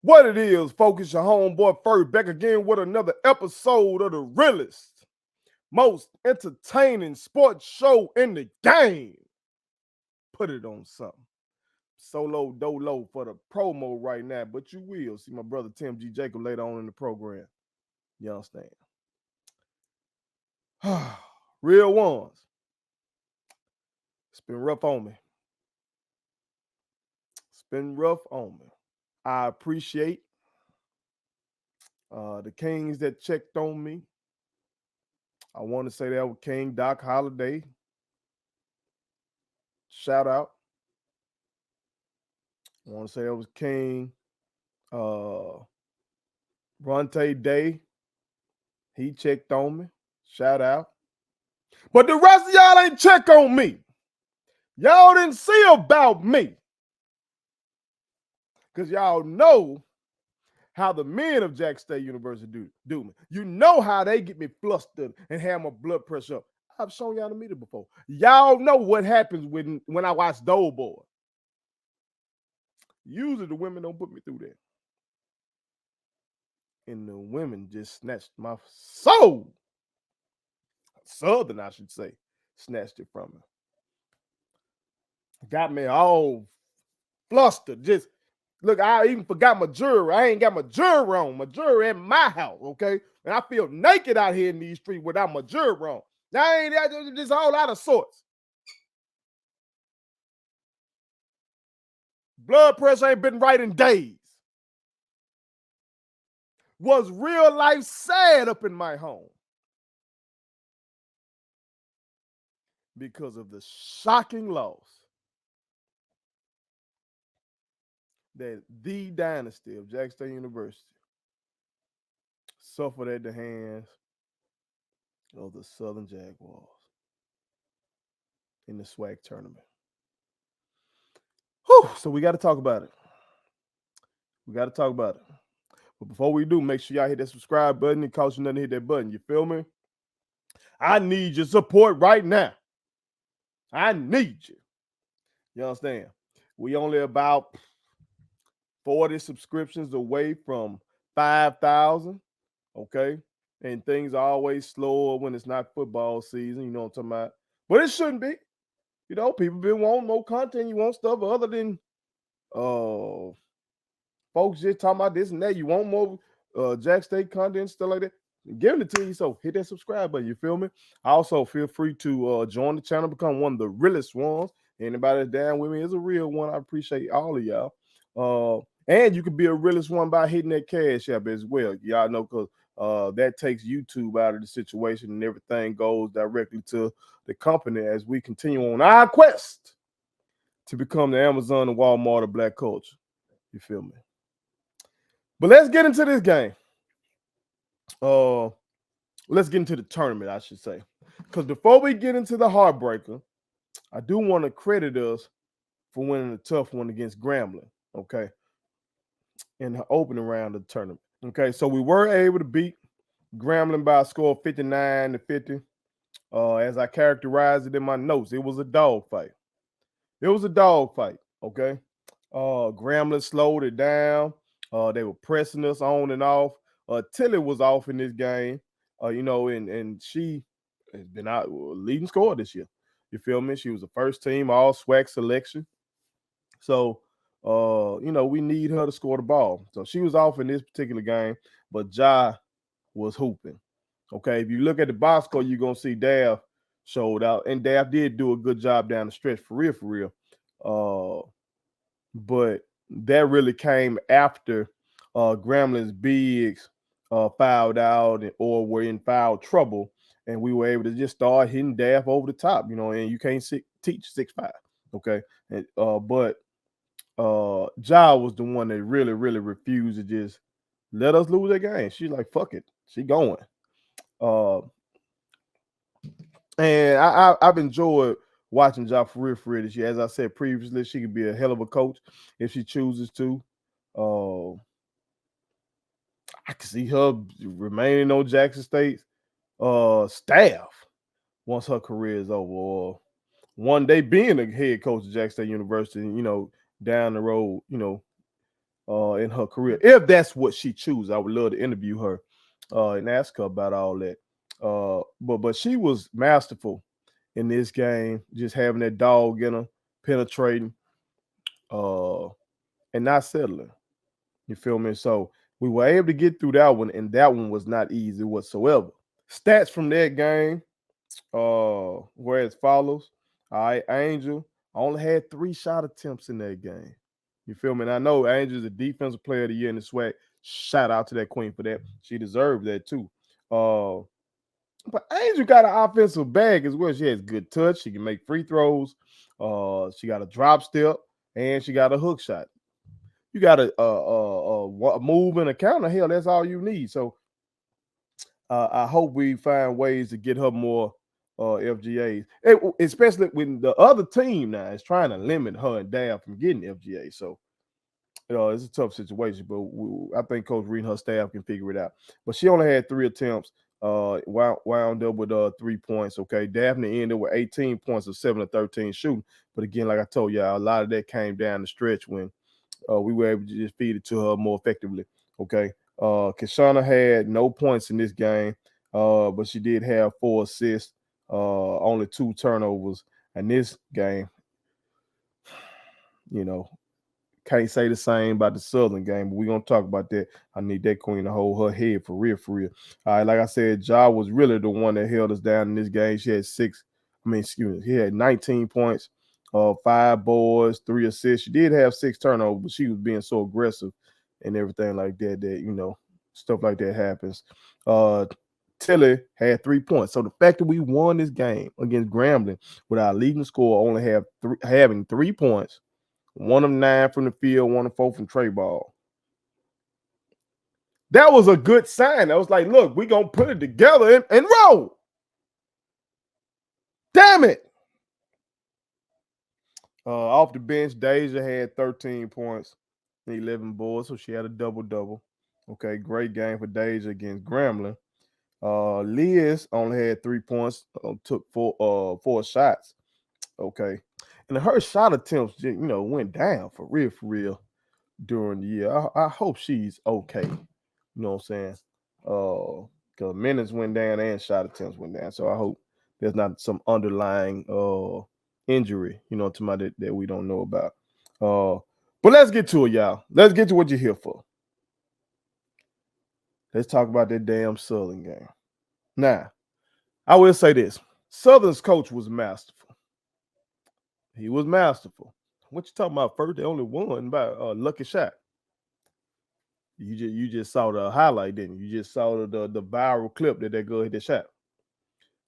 What it is, focus your homeboy Furry back again with another episode of the realest, most entertaining sports show in the game. Put it on something. Solo dolo for the promo right now, but you will see my brother Tim G. Jacob later on in the program. You understand? Real ones. It's been rough on me. It's been rough on me. I appreciate the Kings that checked on me. I want to say that was King Doc Holiday. Shout out. I want to say that was King Bronte Day. He checked on me. Shout out. But the rest of y'all ain't check on me. Y'all didn't see about me. Because y'all know how the men of Jack State University do me. You know how they get me flustered and have my blood pressure up. I've shown y'all the meter before. Y'all know what happens when I watch Doughboy. Usually the women don't put me through that. And the women just snatched my soul. Southern, I should say, snatched it from me. Got me all flustered. Just look, I even forgot my jewelry. I ain't got my jewelry on. My jewelry in my house, okay? And I feel naked out here in these streets without my jewelry on. I ain't just all out of sorts. Blood pressure ain't been right in days. Was real life sad up in my home because of the shocking loss that the dynasty of Jack State University suffered at the hands of the Southern Jaguars in the SWAC tournament. Whew, so we got to talk about it. But before we do, make sure y'all hit that subscribe button. It costs you nothing to hit that button. You feel me? I need your support right now. I need you. You understand? We only about 40 subscriptions away from 5,000. Okay? And things are always slower when it's not football season. You know what I'm talking about? But it shouldn't be. You know, people been wanting more content. You want stuff other than folks just talking about this and that. You want more Jack State content, stuff like that. I'm giving it to you. So hit that subscribe button. You feel me? Also, feel free to join the channel, become one of the realest ones. Anybody that's down with me is a real one. I appreciate all of y'all. And you can be a realest one by hitting that cash app as well. Y'all know, because that takes YouTube out of the situation and everything goes directly to the company as we continue on our quest to become the Amazon and Walmart of black culture. You feel me? But let's get into this game. Let's get into the tournament, I should say. Because before we get into the heartbreaker, I do want to credit us for winning a tough one against Grambling, okay, in the opening round of the tournament. Okay, so we were able to beat Grambling by a score of 59-50. As I characterized it in my notes, it was a dogfight. Okay? Grambling slowed it down. They were pressing us on and off. Tilly was off in this game, and she has been out leading scorer this year. You feel me? She was the first team all SWAC selection. So, we need her to score the ball. So she was off in this particular game, but Ja was hooping. Okay, if you look at the box score, you're going to see Dav showed out, and Dav did do a good job down the stretch for real. But that really came after Grambling's bigs fouled out or were in foul trouble, and we were able to just start hitting Dav over the top, and you can't teach 6'5", okay? And, but Ja was the one that really, really refused to just let us lose that game. She's like, fuck it. She going. And I've enjoyed watching Ja for real this year. As I said previously, she could be a hell of a coach if she chooses to. I can see her remaining on Jackson State's staff once her career is over, or one day being a head coach at Jackson State University, down the road, in her career. If that's what she chooses, I would love to interview her and ask her about all that. But she was masterful in this game, just having that dog in her, penetrating, and not settling. You feel me? So we were able to get through that one, and that one was not easy whatsoever. Stats from that game where as follows. All right, Angel only had 3 shot attempts in that game. You feel me? And I know Angel's a defensive player of the year in the SWAC. Shout out to that queen for that. She deserved that too. But Angel got an offensive bag as well. She has good touch. She can make free throws. She got a drop step, and she got a hook shot. You got a move and a counter. Hell, that's all you need. So I hope we find ways to get her more FGAs, especially when the other team now is trying to limit her and Dab from getting FGA. So it's a tough situation, but I think Coach Reed and her staff can figure it out. But she only had 3 attempts, wound up with 3 points. Okay, Daphne ended with 18 points of 7 of 13 shooting. But again, like I told y'all, a lot of that came down the stretch when we were able to just feed it to her more effectively. Okay. Kashana had no points in this game, but she did have 4 assists, only 2 turnovers. And this game, can't say the same about the Southern game, but we're going to talk about that. I need that queen to hold her head for real, for real. All right, like I said, Ja was really the one that held us down in this game. She had he had 19 points, 5 boards, 3 assists. She did have 6 turnovers, but she was being so aggressive and everything like that, stuff like that happens. Tilly had 3 points. So the fact that we won this game against Grambling with our leading scorer only having 3 points, 1 of 9 from the field, 1 of 4 from tray ball. That was a good sign. I was like, look, we're going to put it together and roll. Damn it. Off the bench, Deja had 13 points and 11 boards, so she had a double-double. Okay, great game for Deja against Grambling. Liz only had 3 points, took 4 shots. Okay. And her shot attempts, went down for real during the year. I hope she's okay. You know what I'm saying? Because minutes went down and shot attempts went down. So I hope there's not some underlying injury, to my that we don't know about. But let's get to it, y'all. Let's get to what you're here for. Let's talk about that damn Southern game. Now, I will say this. Southern's coach was masterful. He was masterful. What you talking about first? They only won by a lucky shot. You just saw the highlight, didn't you? You just saw the viral clip that they go hit the shot.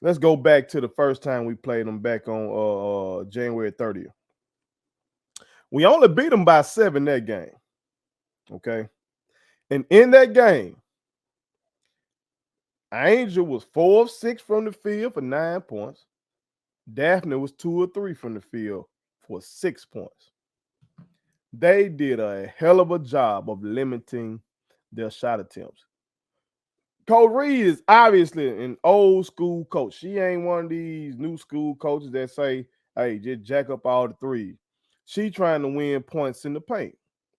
Let's go back to the first time we played them back on January 30th. We only beat them by 7 that game. Okay. And in that game, Angel was 4 of 6 from the field for 9 points. Daphne was 2 of 3 from the field for 6 points. They did a hell of a job of limiting their shot attempts. Coach Reed is obviously an old school coach. She ain't one of these new school coaches that say, hey, just jack up all the threes. She trying to win points in the paint.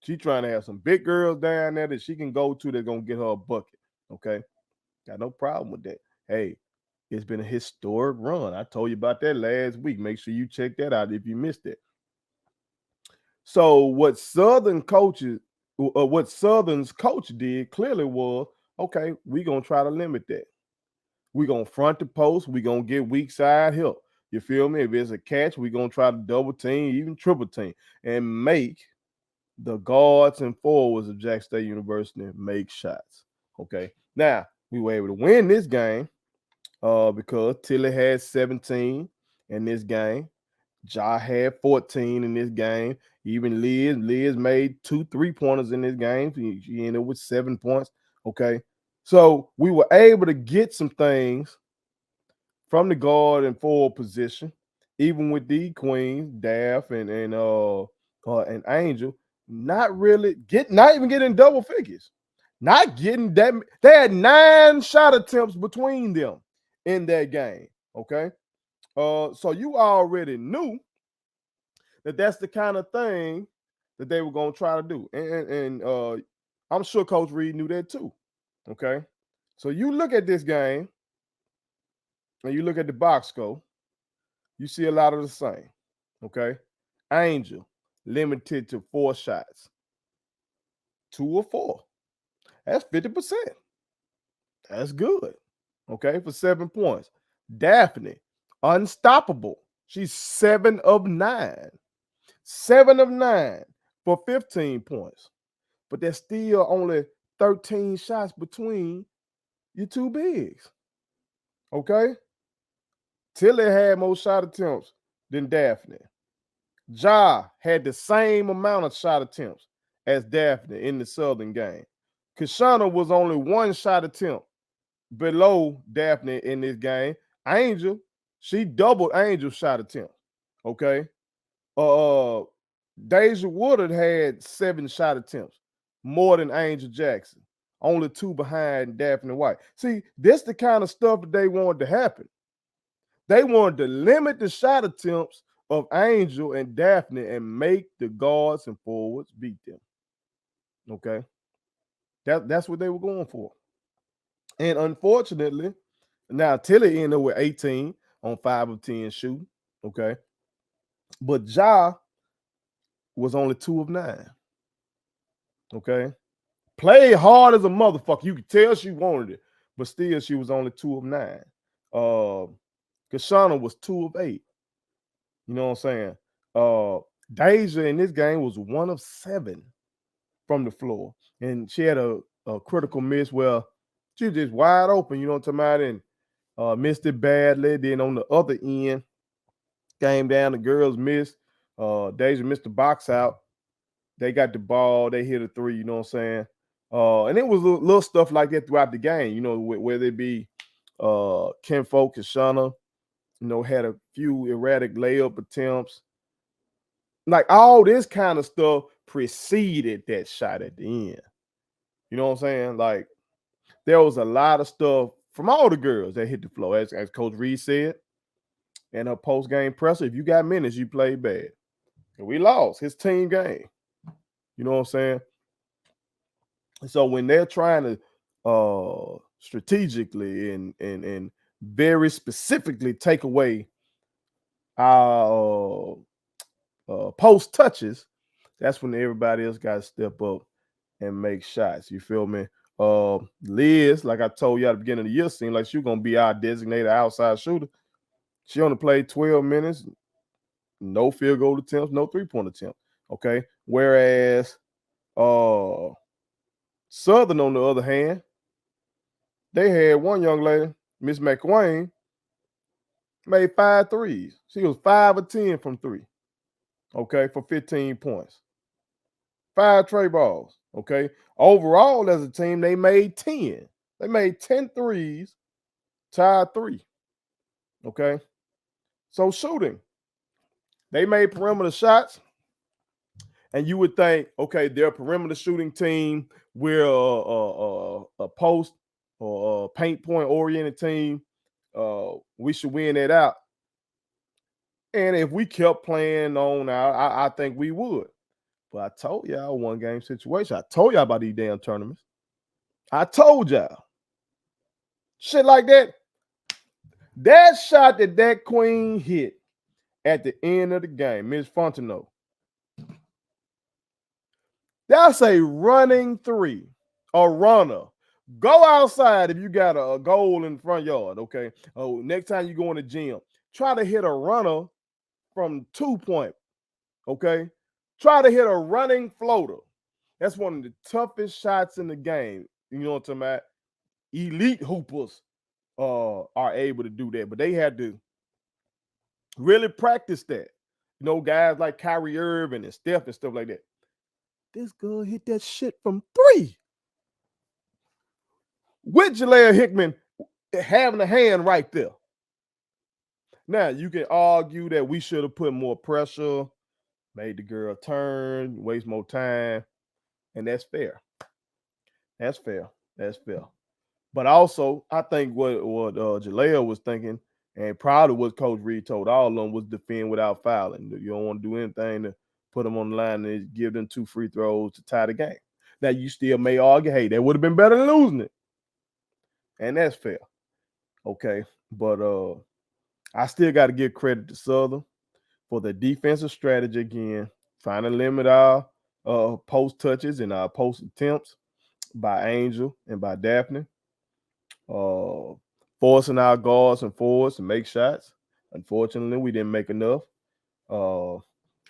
She trying to have some big girls down there that she can go to that's going to get her a bucket. Okay? Got no problem with that. Hey, it's been a historic run. I told you about that last week. Make sure you check that out if you missed it. So what Southern's coach did clearly was, okay, we're going to try to limit that. We're going to front the post. We're going to get weak side help. You feel me? If it's a catch, we're going to try to double team, even triple team, and make the guards and forwards of Jackson State University make shots. Okay. Now, we were able to win this game because Tilly had 17 in this game. Ja had 14 in this game. Even Liz made 2 3-pointers in this game. She ended with 7 points. Okay. So we were able to get some things from the guard and forward position, even with the queens, Daph and Angel, not even getting double figures. Not getting that. They had 9 shot attempts between them in that game. Okay. So you already knew that that's the kind of thing that they were going to try to do. And I'm sure Coach Reed knew that too. Okay. So you look at this game and you look at the box score, you see a lot of the same. Okay. Angel limited to 4 shots, 2 or 4. That's 50%. That's good. Okay. For 7 points. Daphne, unstoppable. She's 7 of 9. 7 of 9 for 15 points. But there's still only 13 shots between your two bigs. Okay? Tilly had more shot attempts than Daphne. Ja had the same amount of shot attempts as Daphne in the Southern game. Kashana was only 1 shot attempt below Daphne in this game. Angel, she doubled Angel's shot attempts. Okay? Deja Woodard had 7 shot attempts, more than Angel Jackson. Only 2 behind Daphne White. See, this the kind of stuff that they wanted to happen. They wanted to limit the shot attempts of Angel and Daphne and make the guards and forwards beat them. Okay? That's what they were going for. And unfortunately, now Tilly ended up with 18 on 5 of 10 shooting. Okay? But Ja was only 2 of 9. Okay? Played hard as a motherfucker. You could tell she wanted it, but still she was only 2 of 9. Kashana was 2 of 8. You know what I'm saying? Deja in this game was 1 of 7 from the floor. And she had a critical miss where she was just wide open, you know what I'm talking about, and missed it badly. Then on the other end, came down, the girls missed. Deja missed the box out. They got the ball, they hit a 3, you know what I'm saying? And it was little stuff like that throughout the game, you know, whether it be Kenfo, Kashana, you know, had a few erratic layup attempts. Like all this kind of stuff preceded that shot at the end. You know what I'm saying? Like there was a lot of stuff from all the girls that hit the floor, as Coach Reed said in her post-game presser. If you got minutes, you played bad. And we lost his team game. You know what I'm saying? So when they're trying to strategically and very specifically take away our post touches, that's when everybody else got to step up and make shots. You feel me? Liz, like I told you at the beginning of the year, seemed like she was gonna be our designated outside shooter. She only played 12 minutes, no field goal attempts, no 3-point attempt. Okay. Whereas Southern, on the other hand, they had one young lady, Miss McWayne, made 5 threes. She was 5 of 10 from 3. Okay, for 15 points. 5 tray balls. Okay. Overall, as a team, they made 10. They made 10 threes, tied 3. Okay. So shooting. They made perimeter shots. And you would think, okay, they're a perimeter shooting team. We're a post or a paint point oriented team. We should win that out. And if we kept playing on, I think we would. But I told y'all 1-game situation. I told y'all about these damn tournaments. I told y'all. Shit like that. That shot that queen hit at the end of the game, Miss Fontenot. That's a running 3, a runner. Go outside if you got a goal in the front yard, okay? Oh, next time you go in the gym, try to hit a runner from 2-point, okay? Try to hit a running floater. That's one of the toughest shots in the game. You know what I'm talking about? Elite hoopers are able to do that, but they had to really practice that. You know, guys like Kyrie Irving and Steph and stuff like that. This girl hit that shit from 3. With Jalea Hickman having a hand right there. Now, you can argue that we should have put more pressure, made the girl turn, waste more time, and that's fair. That's fair. That's fair. But also, I think what Jalea was thinking, and probably what Coach Reed told all of them, was defend without fouling. You don't want to do anything put them on the line and give them 2 free throws to tie the game. Now, you still may argue, hey, that would have been better than losing it. And that's fair. Okay. But I still got to give credit to Southern for the defensive strategy again, trying to limit our post touches and our post attempts by Angel and by Daphne. Forcing our guards and forwards to make shots. Unfortunately, we didn't make enough.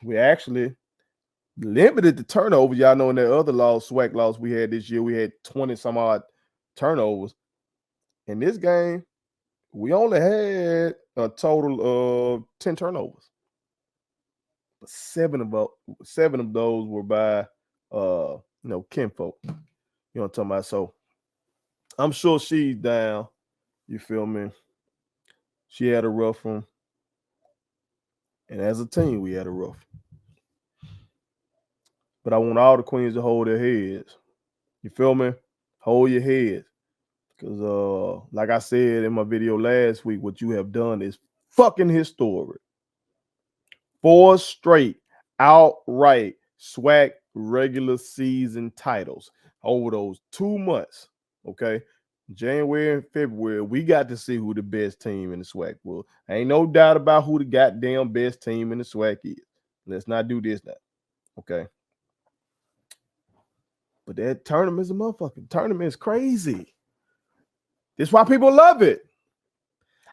We actually limited the turnovers. Y'all know in that other loss, SWAC loss we had this year, we had 20 some odd turnovers. In this game, we only had a total of 10 turnovers. But 7 of those were by kinfolk. You know what I'm talking about? So I'm sure she's down. You feel me? She had a rough one. And as a team, we had a rough. But I want all the queens to hold their heads. You feel me? Hold your heads. Because like I said in my video last week, what you have done is fucking historic. 4 straight outright SWAC regular season titles over those 2 months. Okay. January and February, we got to see who the best team in the SWAC was. Ain't no doubt about who the goddamn best team in the SWAC is. Let's not do this now. Okay. But that tournament is a motherfucking tournament is crazy. That's why people love it.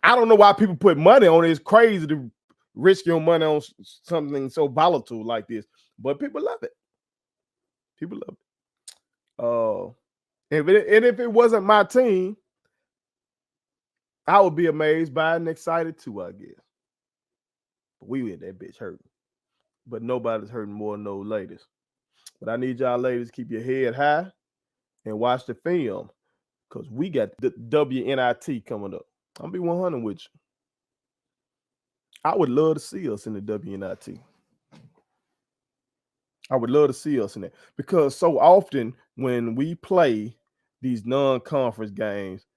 I don't know why people put money on it. It's crazy to risk your money on something so volatile like this. But people love it. People love it. If it wasn't my team, I would be amazed by it and excited too, I guess. But we had that bitch hurting. But nobody's hurting more than those ladies. But I need y'all ladies to keep your head high and watch the film because we got the WNIT coming up. I'll be 100 with you. I would love to see us in the WNIT. I would love to see us in that because so often when we play these non-conference games,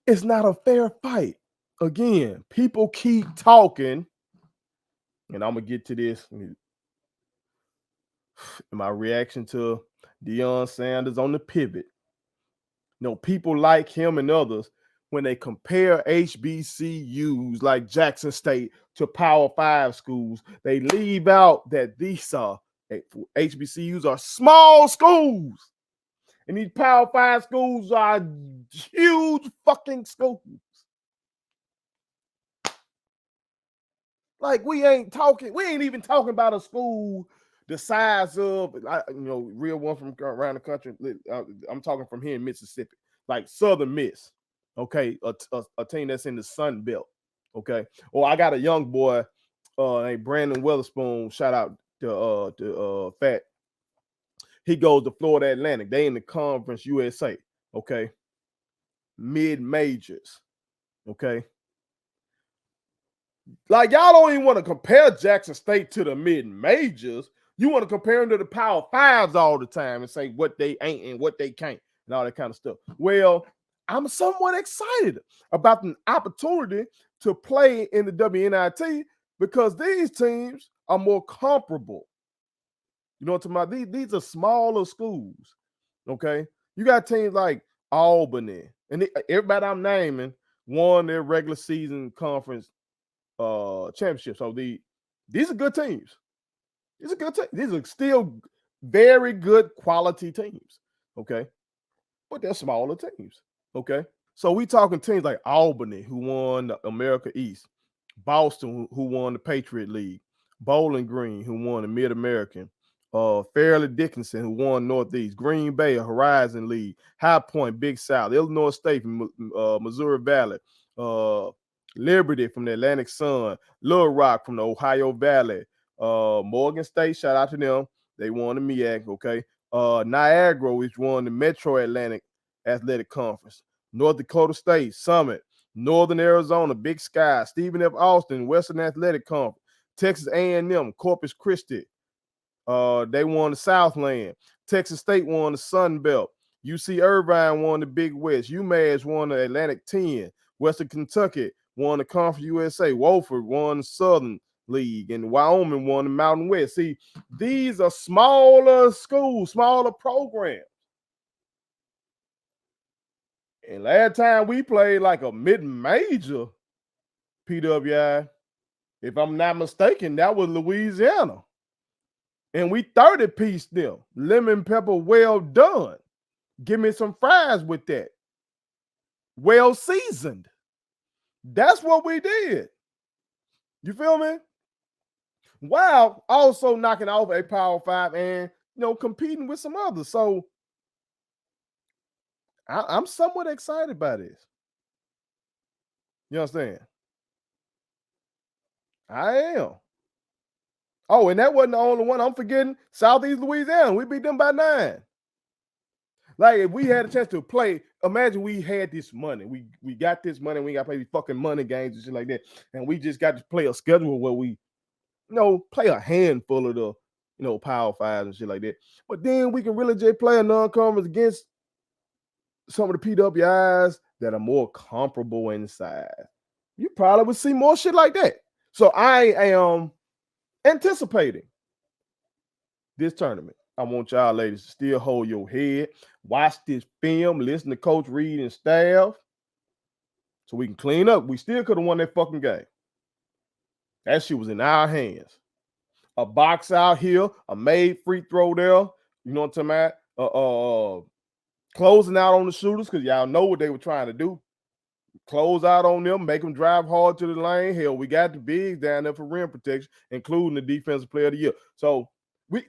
it's not a fair fight. Again, people keep talking, and I'm going to get to this. My reaction to Deion Sanders on the pivot. You know, people like him and others, when they compare HBCUs like Jackson State to Power 5 schools, they leave out that these HBCUs are small schools. And these Power 5 schools are huge fucking schools. Like, we ain't even talking about a school the size of, real one from around the country. I'm talking from here in Mississippi, like Southern Miss, okay? A team that's in the Sun Belt, okay? Or I got a young boy named Brandon Weatherspoon, shout out to Fat. He goes to Florida Atlantic. They in the Conference USA, okay? Mid-majors, okay? Like, y'all don't even want to compare Jackson State to the mid-majors. You want to compare them to the Power 5s all the time and say what they ain't and what they can't and all that kind of stuff. Well, I'm somewhat excited about the opportunity to play in the WNIT because these teams are more comparable. You know what I'm talking about? These are smaller schools, okay? You got teams like Albany, and everybody I'm naming won their regular season conference championship. So these are good teams. These are good teams. These are still very good quality teams. Okay. But they're smaller teams. Okay. So we talking teams like Albany, who won the America East, Boston, who won the Patriot League, Bowling Green, who won the Mid-American, Fairleigh Dickinson, who won Northeast, Green Bay, Horizon League, High Point, Big South, Illinois State from Missouri Valley, Liberty from the Atlantic Sun, Little Rock from the Ohio Valley, Morgan State, shout out to them. They won the MEAC, okay? Niagara, which won the Metro Atlantic Athletic Conference. North Dakota State, Summit, Northern Arizona, Big Sky, Stephen F. Austin, Western Athletic Conference, Texas A&M, Corpus Christi. They won the Southland. Texas State won the Sun Belt. UC Irvine won the Big West. UMass won the Atlantic 10. Western Kentucky won the Conference USA. Wofford won the Southern. League, and Wyoming won the Mountain West. See, these are smaller schools, smaller programs. And last time we played like a mid-major PWI, if I'm not mistaken, that was Louisiana. And we 30-piece them. Lemon pepper well done. Give me some fries with that. Well seasoned. That's what we did. You feel me? While also knocking off a Power 5 and, competing with some others. So I'm somewhat excited by this. You understand? I am. Oh, and that wasn't the only one. I'm forgetting Southeast Louisiana. We beat them by 9. Like, if we had a chance to play, imagine we had this money. We got this money. We got to play these fucking money games and shit like that. And we just got to play a schedule where we, play a handful of the, Power 5s and shit like that. But then we can really just play a non-conference against some of the PWIs that are more comparable in size. You probably would see more shit like that. So I am anticipating this tournament. I want y'all ladies to still hold your head, watch this film, listen to Coach Reed and staff so we can clean up. We still could have won that fucking game. That shit was in our hands. A box out here, a made free throw there. You know what I'm talking about? Closing out on the shooters because y'all know what they were trying to do. Close out on them, make them drive hard to the lane. Hell, we got the bigs down there for rim protection, including the defensive player of the year. So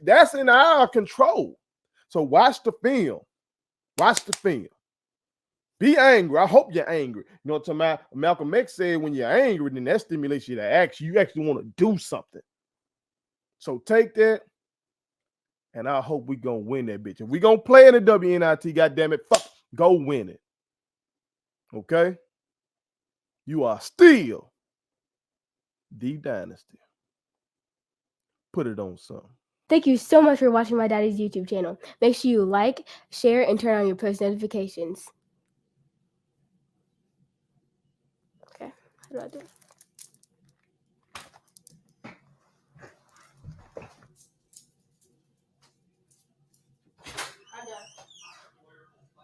that's in our control. So watch the film. Watch the film. Be angry. I hope you're angry. You know what I'm talking about? Malcolm X said when you're angry, then that stimulates you to action. You actually want to do something. So take that, and I hope we're going to win that bitch. If we're going to play in the WNIT, goddammit, fuck, go win it. Okay? You are still the dynasty. Put it on something. Thank you so much for watching my daddy's YouTube channel. Make sure you like, share, and turn on your post notifications. Okay, how do I do it?